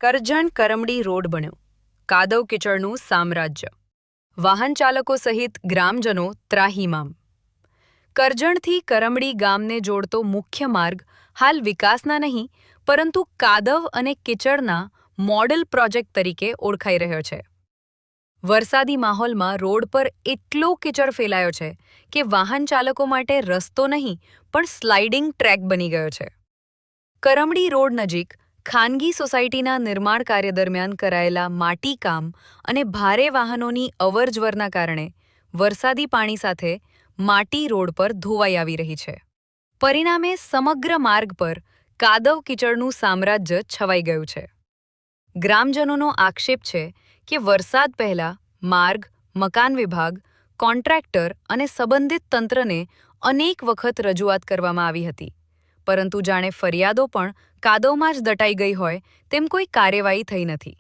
Karjan કરમડી road બન્યો, કાદવ કીચડનું સામ્રાજ્ય, વાહન ચાલકો સહિત ગ્રામજનો ત્રાહિમામ. કરજણથી કરમડી ગામને જોડતો મુખ્ય માર્ગ હાલ વિકાસના નહીં પરંતુ કાદવ અને કીચડના મોડેલ પ્રોજેક્ટ તરીકે ઓળખાઈ રહ્યો છે. વરસાદી માહોલમાં રોડ પર એટલો કીચડ ફેલાયો છે કે વાહન ચાલકો માટે રસ્તો નહીં પણ સ્લાઇડિંગ ટ્રેક બની ગયો છે. કરમડી રોડ નજીક ખાનગી સોસાયટીના નિર્માણ કાર્ય દરમિયાન કરાયેલા માટીકામ અને ભારે વાહનોની અવરજવરના કારણે વરસાદી પાણી સાથે માટી રોડ પર ધોવાઈ આવી રહી છે. પરિણામે સમગ્ર માર્ગ પર કાદવ કીચડનું સામ્રાજ્ય છવાઈ ગયું છે. ગ્રામજનોનો આક્ષેપ છે કે વરસાદ પહેલા માર્ગ, મકાન વિભાગ, કોન્ટ્રાક્ટર અને સંબંધિત તંત્રને અનેક વખત રજૂઆત કરવામાં આવી હતી, પરંતુ જાણે ફરિયાદો પણ કાદવમાં જ દટાઈ ગઈ હોય તેમ કોઈ કાર્યવાહી થઈ નથી.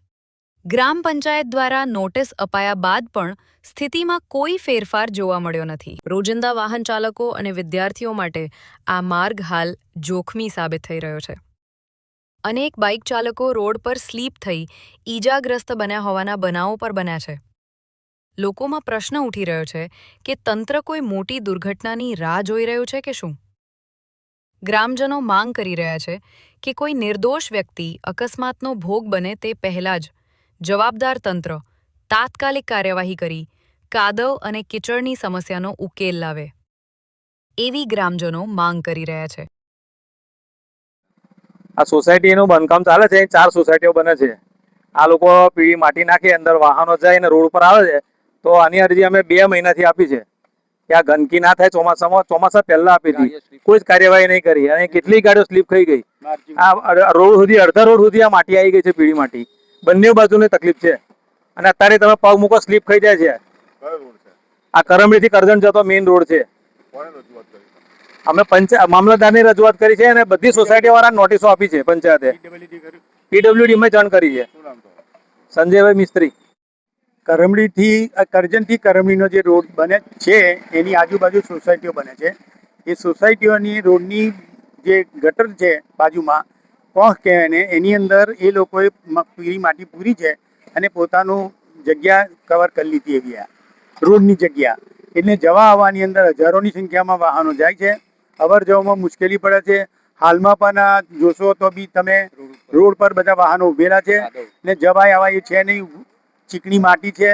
ગ્રામ પંચાયત દ્વારા નોટિસ અપાયા બાદ પણ સ્થિતિમાં કોઈ ફેરફાર જોવા મળ્યો નથી. રોજિંદા વાહન ચાલકો અને વિદ્યાર્થીઓ માટે આ માર્ગ હાલ જોખમી સાબિત થઈ રહ્યો છે. અનેક બાઇક ચાલકો રોડ પર સ્લીપ થઈ ઈજાગ્રસ્ત બન્યા હોવાના બનાવો પર બન્યા છે. લોકોમાં પ્રશ્ન ઉઠી રહ્યો છે કે તંત્ર કોઈ મોટી દુર્ઘટનાની રાહ જોઈ રહ્યું છે કે શું? ગ્રામજનો માંગ કરી રહ્યા છે કે કોઈ નિર્દોષ વ્યક્તિ અકસ્માતનો ભોગ બને તે પહેલાં જ જવાબદાર તંત્ર તાત્કાલિક કાર્યવાહી કરી કાદવ અને કીચડની સમસ્યાનો ઉકેલ લાવે, એવી ગ્રામજનો માંગ કરી રહ્યા છે. આ સોસાયટીનું બાંધકામ ચાલે છે. 4 સોસાયટીઓ બને છે. આ લોકો પીળી માટી નાખી અંદર વાહનો જાય અને રોડ પર આવે છે. તો આની અરજી અમે 2 મહિનાથી આપી છે કે આ ગંદકી ના થાય. ચોમાસા પહેલા આપી હતી, કોઈ જ કાર્યવાહી નહીં કરી અને કેટલી ગાડીઓ સ્લીપ થઈ ગઈ. આ રોડ સુધી, અડધા રોડ સુધી આ માટી આવી ગઈ છે, પીળી માટી. બંને બાજુની તકલીફ છે અને અત્યારે તમે પગ મૂકો સ્લીપ થઈ જાય છે. આ કરમડી થી કરજણ જતો મેઇન રોડ છે. અમે મામલતદારની રજૂઆત કરી છે અને બધી સોસાયટી વાળા નોટિસો આપી છે. પંચાયતે પીડબ્લ્યુડી માં જાણ કરી છે. સંજયભાઈ મિસ્ત્રી. કરજણ થી કરમડીનો જે રોડ બને છે એની આજુબાજુ સોસાયટીઓ બને છે. એ સોસાયટીઓની રોડની જે ગટર છે બાજુમાં પોંખ કહેવાય ને, એની અંદર એ લોકોએ પીળી માટી પૂરી છે અને પોતાનું જગ્યા કવર કરી લીધી એવી આ રોડની જગ્યા. એટલે જવા આવવાની અંદર હજારોની સંખ્યામાં વાહનો જાય છે. અવર જવામાં મુશ્કેલી પડે છે. હાલમાં પણ જોશો તો બી તમે રોડ પર બધા વાહનો ઉભેલા છે ને જવાય આવા એ છે નહીં. ચીકણી માટી છે.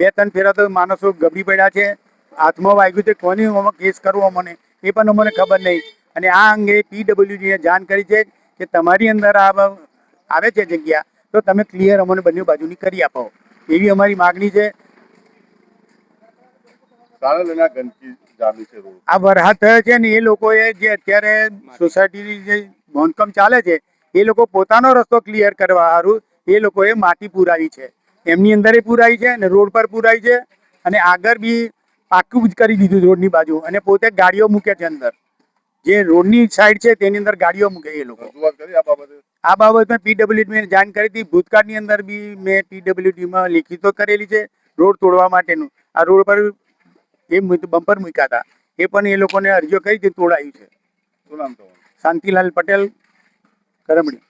2-3 ફેરા તો માણસો ગભરી પડ્યા છે. હાથમાં વાગ્યું છે. કોની કેસ કરવો અમને એ પણ અમને ખબર નહીં. અને આ અંગે પીડબ્લ્યુડીએ જાણ કરી છે કે તમારી અંદર આવે છે જગ્યા તો તમે ક્લિયર અમને બંને બાજુની કરી આપો, એવી અમારી માગણી છે. આ વરસાદ થયો છે ને એ લોકોએ જે અત્યારે સોસાયટીની જે બાંધકામ ચાલે છે એ લોકો પોતાનો રસ્તો ક્લિયર કરવા સારું એ લોકોએ માટી પુરાવી છે. એમની અંદર પુરાઈ છે અને રોડ પર પુરાઈ છે અને આગળ બી પાક્કું જ કરી દીધું રોડની બાજુ અને પોતે ગાડીઓ મૂકે છે અંદર. જે રોડની સાઈડ છે તેની અંદર ગાડીઓ મૂકે એ લોકો. આ બાબતમાં પીડબ્લ્યુડી જાણ કરી હતી. ભૂતકાળની અંદર બી મેં પીડબ્લ્યુડીમાં લેખિતો કરેલી છે રોડ તોડવા માટેનું. આ રોડ પર એ બમ્પર મૂક્યા હતા એ પણ એ લોકોને અરજીઓ કરી હતી, તોડાયું છે. શાંતિલાલ પટેલ, કરમડી.